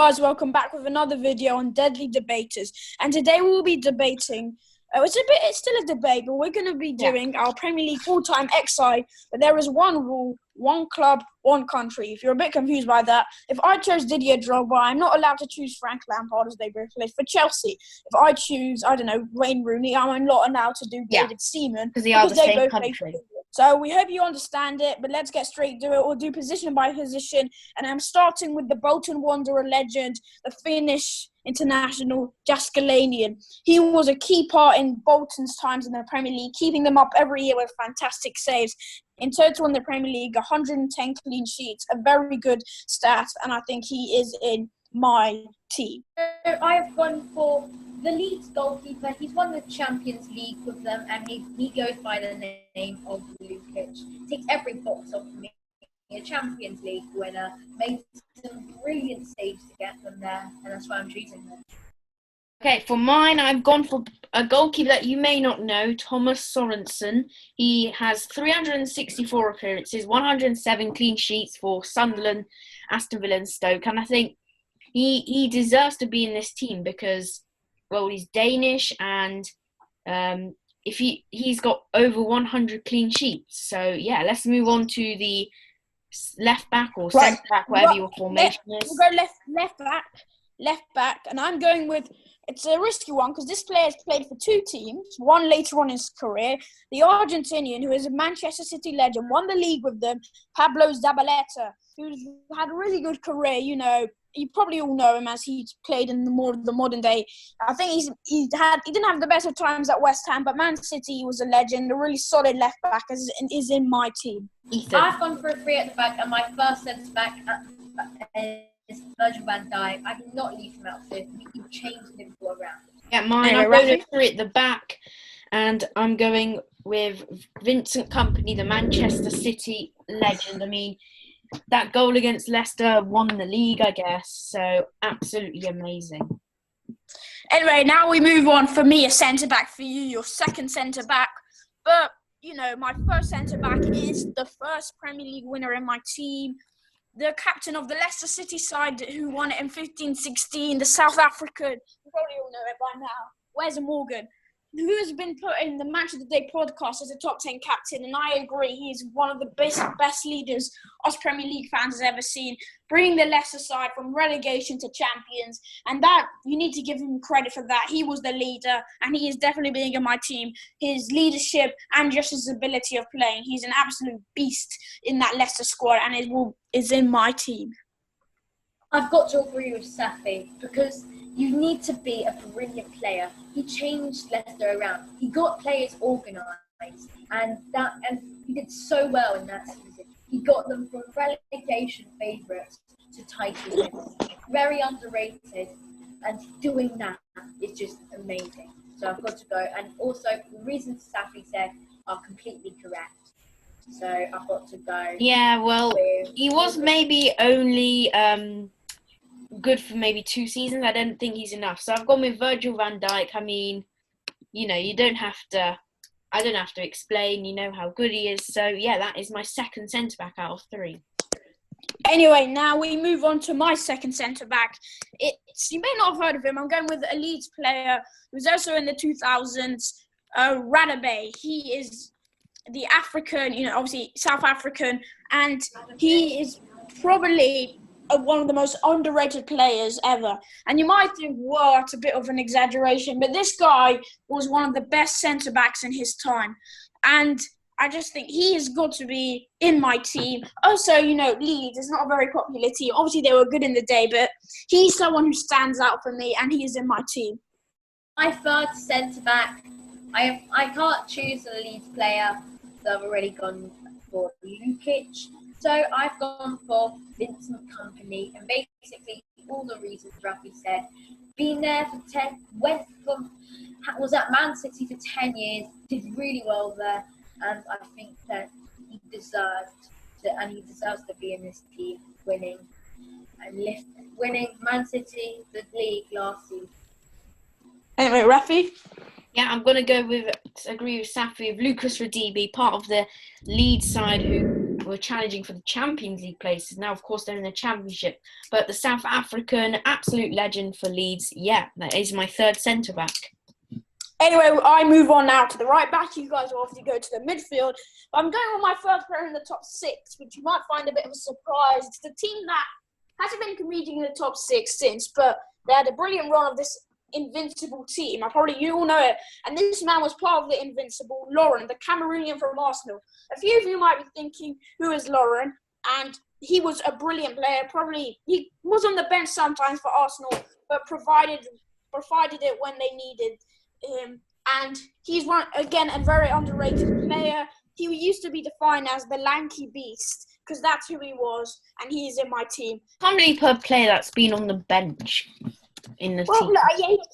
guys, welcome back with another video on Deadly Debaters. And today we'll be debating, it's still a debate, but we're going to be doing our Premier League all-time XI. But there is one rule, one club, one country. If you're a bit confused by that, if I chose Didier Drogba, I'm not allowed to choose Frank Lampard as they both played for Chelsea. If I choose, Wayne Rooney, I'm not allowed to do David Seaman because they are the same country. So we hope you understand it, but let's get straight to it. We'll do position by position, and I'm starting with the Bolton Wanderer legend, the Finnish international Jääskeläinen. He was a key part in Bolton's times in the Premier League, keeping them up every year with fantastic saves. In total in the Premier League, 110 clean sheets, a very good stat, and I think he is in my team. I've gone for the Leeds goalkeeper. He's won the Champions League with them, and he goes by the name of Lukic. Takes every box off for me. A Champions League winner, made some brilliant saves to get them there, and that's why I'm choosing him. Okay, for mine, I've gone for a goalkeeper that you may not know, Thomas Sorensen. He has 364 appearances, 107 clean sheets for Sunderland, Aston Villa and Stoke, and I think he deserves to be in this team because, well, he's Danish and he's got over 100 clean sheets. So, yeah, let's move on to the left back or centre back, whatever your formation is. We'll go left back, and I'm going with, it's a risky one because this player has played for two teams, one later on in his career. The Argentinian, who is a Manchester City legend, won the league with them, Pablo Zabaleta, who's had a really good career. You know, you probably all know him as he's played in the modern day. I think he didn't have the best of times at West Ham, but Man City was a legend, a really solid left back, is in my team. Ethan. I've gone for a three at the back, and my first centre back is Virgil van Dijk. I did not leave him out there. We can change Liverpool around. Yeah, mine. I'm going for three at the back, and I'm going with Vincent Kompany, the Manchester City legend. I mean, that goal against Leicester won the league, I guess. So absolutely amazing. Anyway, now we move on. For me, a centre back. For you, your second centre back. But you know, my first centre back is the first Premier League winner in my team, the captain of the Leicester City side who won it in 15-16, the South African. You probably all know it by now. Wes Morgan, who has been put in the Match of the Day podcast as a top 10 captain, and I agree, he's one of the best leaders us Premier League fans has ever seen, bringing the Leicester side from relegation to champions, and that, you need to give him credit for that. He was the leader, and he is definitely being in my team. His leadership and just his ability of playing, he's an absolute beast in that Leicester squad, and is in my team. I've got to agree with Safi because you need to be a brilliant player. He changed Leicester around. He got players organised, and he did so well in that season. He got them from relegation favourites to title winners. Very underrated, and doing that is just amazing. So I've got to go. And also, the reasons Safi said are completely correct. So I've got to go. Yeah, well, he was maybe only good for maybe 2 seasons. I don't think he's enough. So I've gone with Virgil van Dijk. I mean, you know, I don't have to explain, you know how good he is. So yeah, that is my second centre-back out of 3. Anyway, now we move on to my second centre-back. You may not have heard of him. I'm going with a Leeds player who's also in the 2000s, Radebe. He is the African, you know, obviously South African, and he is probably one of the most underrated players ever. And you might think, whoa, it's a bit of an exaggeration, but this guy was one of the best centre-backs in his time. And I just think he has got to be in my team. Also, you know, Leeds is not a very popular team. Obviously, they were good in the day, but he's someone who stands out for me, and he is in my team. My third centre-back, I can't choose a Leeds player, so I've already gone for Lukic. So I've gone for Vincent Kompany, and basically all the reasons Rafi said. Been there for 10, was at Man City for 10 years, did really well there, and I think that he deserves to be in this team, winning Man City the league last season. Anyway, Rafi? Yeah, I'm going to agree with Safi, of Lucas Radebe, part of the Leeds side who were challenging for the Champions League places. Now, of course, they're in the Championship. But the South African absolute legend for Leeds, that is my third centre-back. Anyway, I move on now to the right back. You guys will obviously go to the midfield. But I'm going with my first player in the top 6, which you might find a bit of a surprise. It's the team that hasn't been competing in the top 6 since, but they had a brilliant run of this invincible team. You all know it. And this man was part of the invincible, Lauren, the Cameroonian from Arsenal. A few of you might be thinking, who is Lauren? And he was a brilliant player. Probably he was on the bench sometimes for Arsenal, but provided it when they needed him. And he's a very underrated player. He used to be defined as the lanky beast because that's who he was, and he is in my team. How many per player that's been on the bench in the team?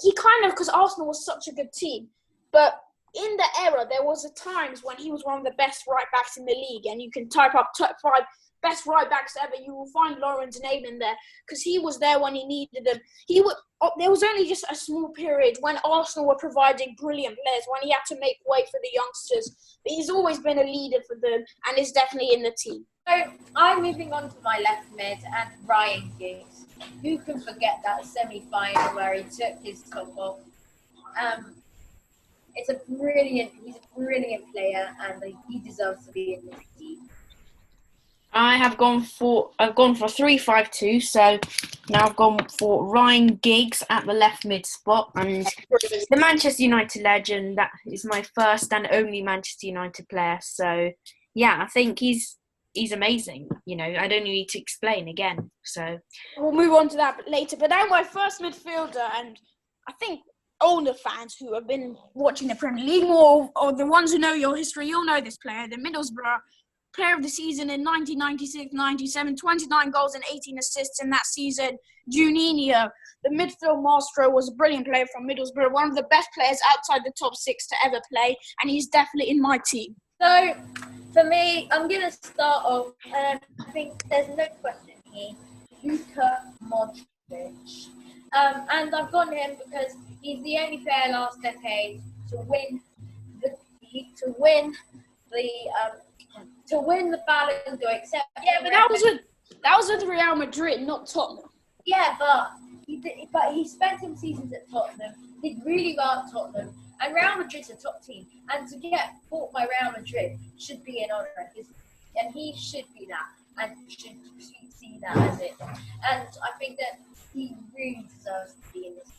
He kind of, because Arsenal was such a good team. But in the era, there was times when he was one of the best right backs in the league, and you can type up top 5 best right backs ever. You will find Lauren's name in there because he was there when he needed them. There was only just a small period when Arsenal were providing brilliant players, when he had to make way for the youngsters. But he's always been a leader for them and is definitely in the team. So I'm moving on to my left mid and Ryan Giggs. Who can forget that semi-final where he took his top off? He's a brilliant player, and he deserves to be in this team. I've gone for 3-5-2, so now I've gone for Ryan Giggs at the left mid spot, and the Manchester United legend. That is my first and only Manchester United player. So I think he's amazing. I don't need to explain again. So we'll move on to that later. But now my first midfielder, and I think older fans who have been watching the Premier League more, or the ones who know your history, you'll know this player, the Middlesbrough Player of the Season in 1996-97, 29 goals and 18 assists in that season. Juninho, the midfield maestro, was a brilliant player from Middlesbrough, one of the best players outside the top 6 to ever play, and he's definitely in my team. So, for me, I'm going to start off, I think there's no question here, Luka Modric. And I've gone him because he's the only player last decade to win the Ballon d'Or, except but that was with Real Madrid, not Tottenham. Yeah, but he spent some seasons at Tottenham, did really well at Tottenham, and Real Madrid's a top team. And to get bought by Real Madrid should be an honour, and he should be that, and should see that as it. And I think that he really deserves to be in this.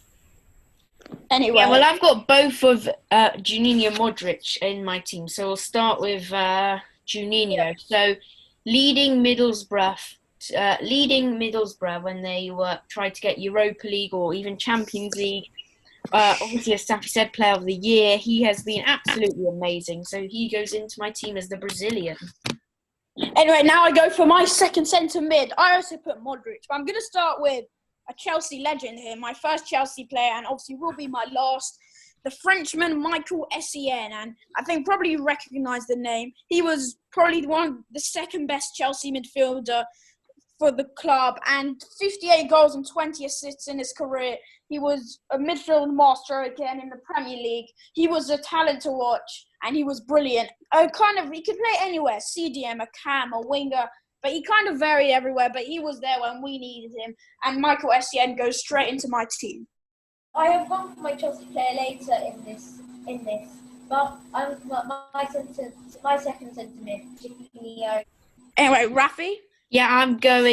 Anyway. Yeah, well, I've got both of Juninho and Modric in my team, so we'll start with Juninho. So, leading Middlesbrough when they tried to get Europa League or even Champions League. Obviously, as Safi said, Player of the Year. He has been absolutely amazing. So he goes into my team as the Brazilian. Anyway, now I go for my second centre mid. I also put Modric, but I'm going to start with a Chelsea legend here, my first Chelsea player, and obviously will be my last, the Frenchman Michael Essien. And I think probably you recognise the name. He was probably the second best Chelsea midfielder for the club, and 58 goals and 20 assists in his career. He was a midfield master again in the Premier League. He was a talent to watch, and he was brilliant. He could play anywhere, CDM, a cam, a winger, but he kind of varied everywhere, but he was there when we needed him, and Michael Essien goes straight into my team. I have gone for my Chelsea player later in this, but my second sentiment, Juninho. Anyway, Rafi? Yeah, I've got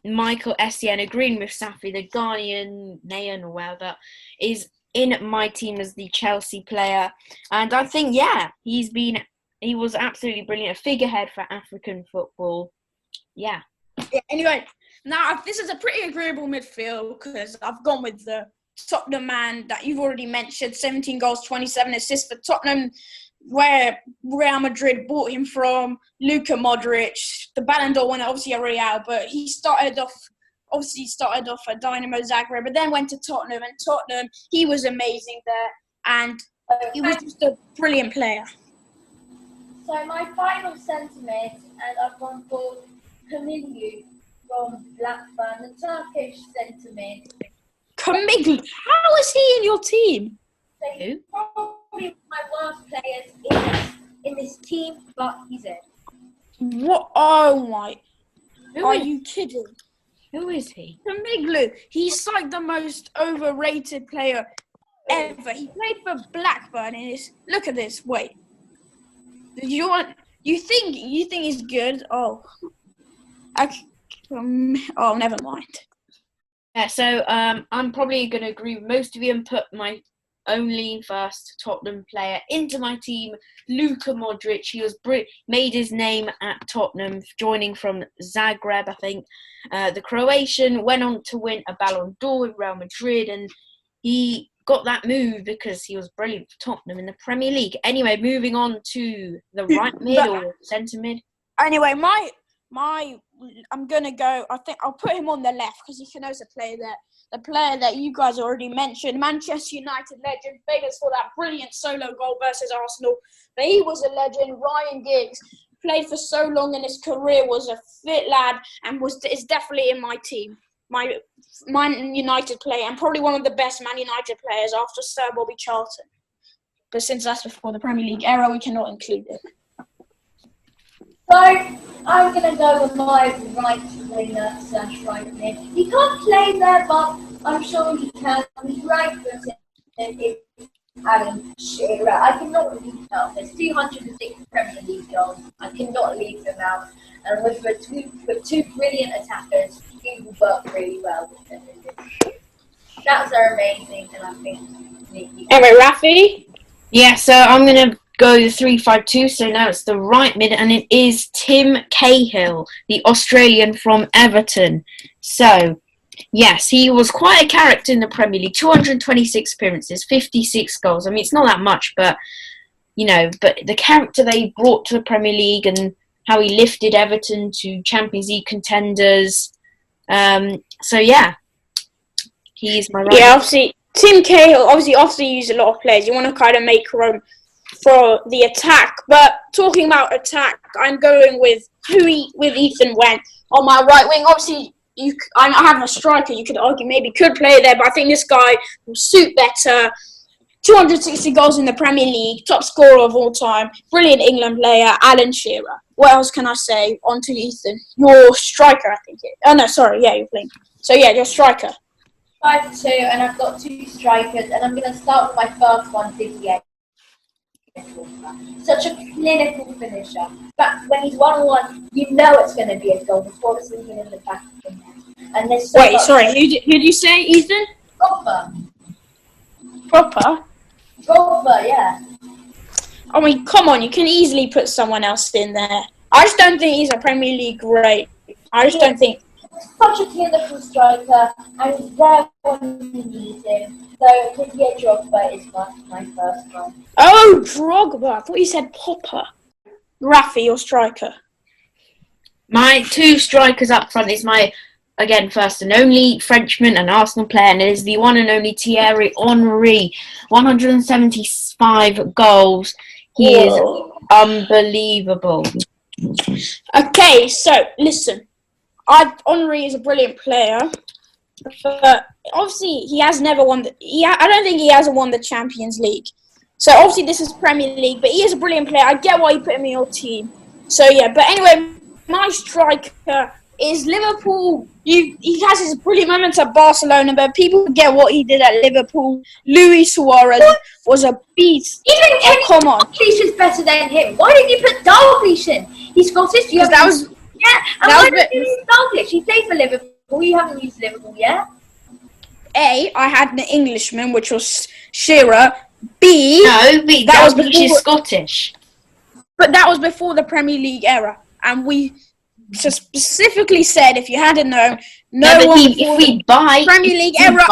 Michael Essien, agreeing with Safi, the Ghanaian, Nayan or whatever, is in my team as the Chelsea player. And I think, he was absolutely brilliant, a figurehead for African football. Yeah. Anyway, now this is a pretty agreeable midfield because I've gone with the Tottenham man that you've already mentioned, 17 goals, 27 assists for Tottenham, where Real Madrid bought him from, Luka Modric, the Ballon d'Or winner, obviously a Real, but he started off at Dynamo Zagreb, but then went to Tottenham, and Tottenham, he was amazing there, and he was just a brilliant player. So my final sentiment, and I've gone for Camille from Blackburn, the Turkish sentiment. Camille, how is he in your team? So he's probably my worst players in this team, but he's in. What? Oh my! Who Are is, you kidding? who is he? Kamiglu. He's like the most overrated player ever. He played for Blackburn and look at this. Wait. You think he's good? Oh. Oh, never mind. Yeah, so I'm probably going to agree with most of you and put my only first Tottenham player into my team, Luka Modric. He was made his name at Tottenham, joining from Zagreb, I think. The Croatian went on to win a Ballon d'Or with Real Madrid, and he got that move because he was brilliant for Tottenham in the Premier League. Anyway, moving on to the right mid or centre mid. Anyway, I'm gonna go. I think I'll put him on the left because he can also play there. The player that you guys already mentioned, Manchester United legend, famous for that brilliant solo goal versus Arsenal. But he was a legend. Ryan Giggs played for so long in his career, was a fit lad, and is definitely in my team. My Man United player, and probably one of the best Man United players after Sir Bobby Charlton. But since that's before the Premier League era, we cannot include it. So I'm going to go with my right winger / right mid. He can't play there, but I'm sure he can. He's right-footed. It's Alan Shearer. I cannot leave him out. There's 206 Premier League goals. I cannot leave him out. And with two brilliant attackers, he will work really well with them. That's amazing, and I think. Anyway, Rafi? Yeah, so I'm going to go the 3-5-2. So now it's the right mid, and it is Tim Cahill, the Australian from Everton. So, yes, he was quite a character in the Premier League. 226 appearances, 56 goals. I mean, it's not that much, but, but the character they brought to the Premier League and how he lifted Everton to Champions League contenders. So, yeah, he's my right Yeah, obviously, Tim Cahill, after you use a lot of players, you want to kind of make room for the attack. But talking about attack, I'm going with Ethan went on my right wing. Obviously, I have a striker you could argue maybe could play there, but I think this guy will suit better. 260 goals in the Premier League, top scorer of all time, brilliant England player, Alan Shearer. What else can I say? On to Ethan. Your striker, I think. You're playing. So, yeah, your striker. 5-2, and I've got two strikers, and I'm going to start with my first one, Didier. Such a clinical finisher. But when he's 1-1, you know it's going to be a goal before it's even in the back of the net. And there's so Wait, sorry, who did you say, Ethan? Proper? Proper, yeah. I mean, come on, you can easily put someone else in there. I just don't think he's a Premier League great. I just don't think. Such a clinical striker, and he's there when you need him. So, Didier Drogba is my first one. Oh, Drogba. I thought you said Popper. Rafi, your striker. My two strikers up front is my, again, first and only Frenchman and Arsenal player, and it is the one and only Thierry Henry. 175 goals. He is unbelievable. Okay, so, listen. Henry is a brilliant player, but obviously he has never won. I don't think he hasn't won the Champions League. So obviously this is Premier League, but he is a brilliant player. I get why you put him in your team. So yeah, but anyway, my striker is Liverpool. He has his brilliant moments at Barcelona, but people forget what he did at Liverpool. Luis Suarez was a beast. Even Kenny come on, Dalglish is better than him. Why didn't you put Dalglish in? He's Scottish. Yeah, and why did you use Dalglish? He played for Liverpool. You haven't used Liverpool yet. A, I had an Englishman, which was Shearer. B, that was because he's Scottish. But that was before the Premier League era, and we specifically said if you hadn't known, if we buy Premier League era,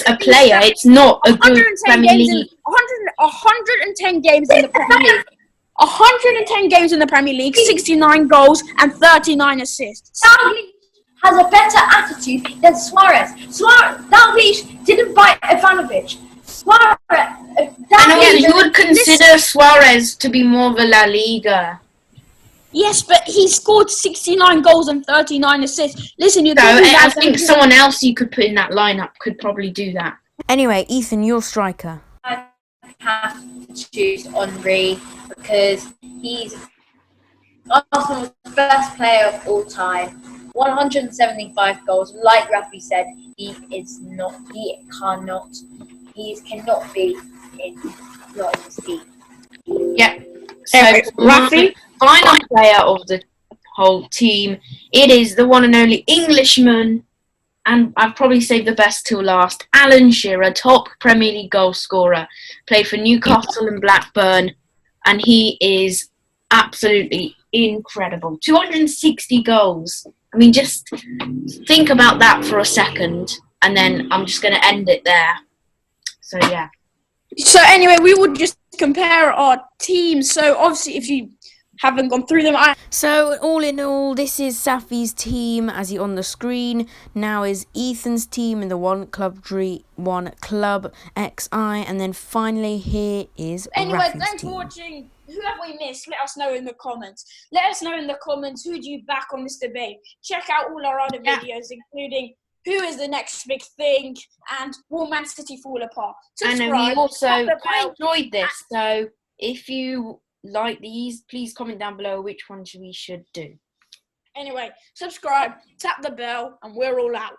a player, it's not a good Premier League. 110 games in the Premier League. 110 games in the Premier League, 69 goals and 39 assists. Dalglish has a better attitude than Suarez. Dalglish didn't bite Ivanovic. You would consider Suarez to be more of a La Liga. Yes, but he scored 69 goals and 39 assists. Listen, I think someone else you could put in that lineup could probably do that. Anyway, Ethan, your striker. I have to choose Henry because he's Arsenal's best player of all time. 175 goals. Like Rafi said, he cannot be not in this team. Yeah. So Anyway, Rafi? final player of the whole team, it is the one and only Englishman, and I've probably saved the best till last, Alan Shearer, top Premier League goal scorer, played for Newcastle and Blackburn, and he is absolutely incredible. 260 goals. I mean, just think about that for a second, and then I'm just going to end it there. So, yeah. So anyway, we would just compare our teams. So obviously, if you haven't gone through them, So all in all, this is Safi's team as he on the screen. Now is Ethan's team in the One Club XI, and then finally here is anyway, Rafi's thanks team. for watching. Who have we missed? Let us know in the comments. Let us know in the comments who do you back on this debate. Check out all our other videos, including who is the next big thing and will Man City fall apart. And Subscribe. we also tap the quite bell. enjoyed this. So if you like these, please comment down below which ones we should do. Anyway, subscribe, tap the bell, and we're all out.